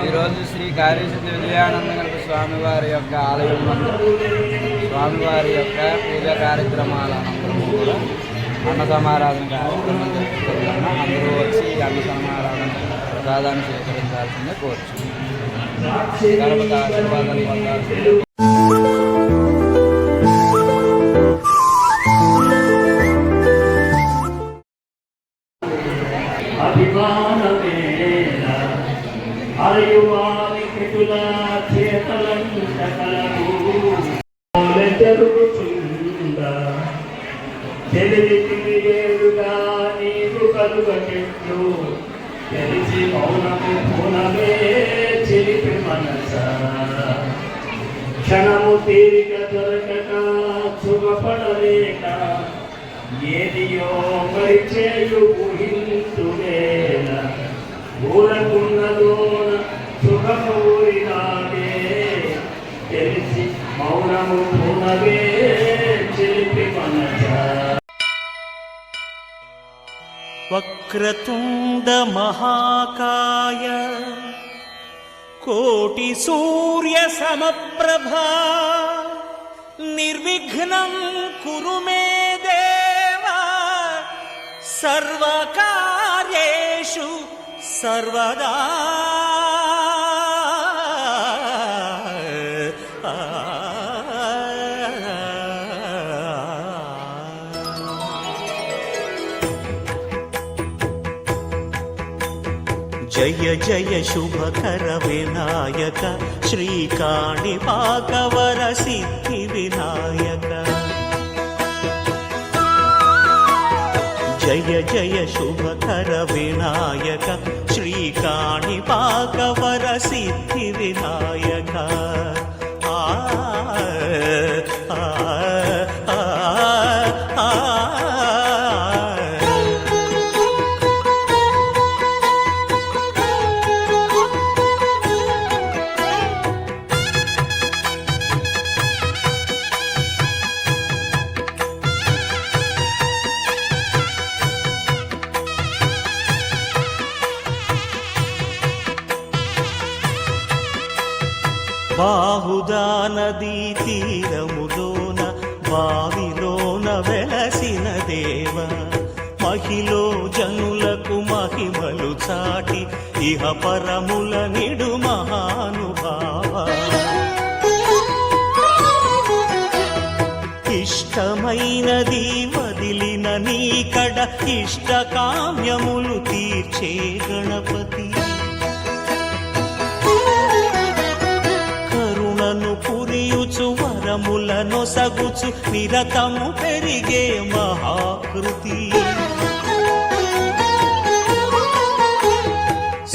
ఈరోజు శ్రీ కార్యసిద్ధి విజయానందగణపతి స్వామివారి యొక్క ఆలయం వద్ద స్వామివారి యొక్క పూజా కార్యక్రమాల అనంతరం కూడా అన్న సమారాధన కార్యక్రమం జరుగుతున్న అందరూ వచ్చి అన్న సమారాధన ప్రసాదాన్ని స్వీకరించాల్సిందే కోరుచు గణపతి ఆశీర్వాదాలు పొందాల్సిందే. తెలిసిగా నీకు కలుగెట్లు తెలిసి మౌనము పూనమే చెలిపి మనస క్షణము తీరిక దొరకక సుఖపడలేక ఏదియో పరిచయు ఊహించువేళ ఊరకున్నలోన సుఖము ఊరినాడే తెలిసి మౌనము పూనమే చెలిపి మనస. వక్రతుండ మహాకాయ కోటి సూర్య సమప్రభా నిర్విఘ్నం కురు మే దేవా సర్వకార్యేషు సర్వదా. జయ జయ శుభకర వినాయక శ్రీకాణిపాకవర సిద్ధి వినాయక. జయ జయ శుభకర వినాయక శ్రీకాణిపాకవర సిద్ధి వినాయక. బాహుదా నదీ తీరములోన బావిలోన వెలసిన దేవ మహిలో జనులకు మహిమలు చాటి ఇహ పరముల నిడు మహానుభావ. ఇష్టమైనది వదిలిన నీకడ ఇష్ట కామ్యములు తీర్చే గణపతి. పురియుచు వరములను సగుచు నిరతము పెరిగే మహాకృతి.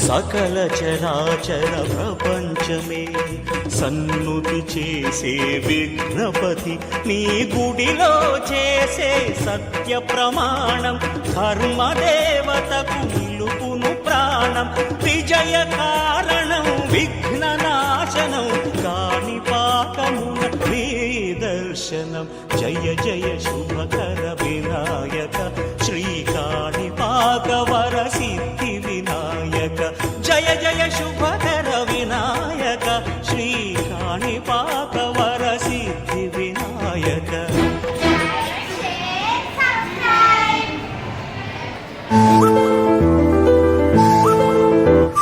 సకల చరాచర ప్రపంచమే సన్నుతి చేసే విఘ్నపతి నీ గుడిలో చేసే సత్య ప్రమాణం ధర్మదేవతకు నిలుపును ప్రాణం. విజయ కారణం విఘ్న నాశనం కాణిపాకమున నీ దర్శనం. జయ జయ శుభకర వినాయక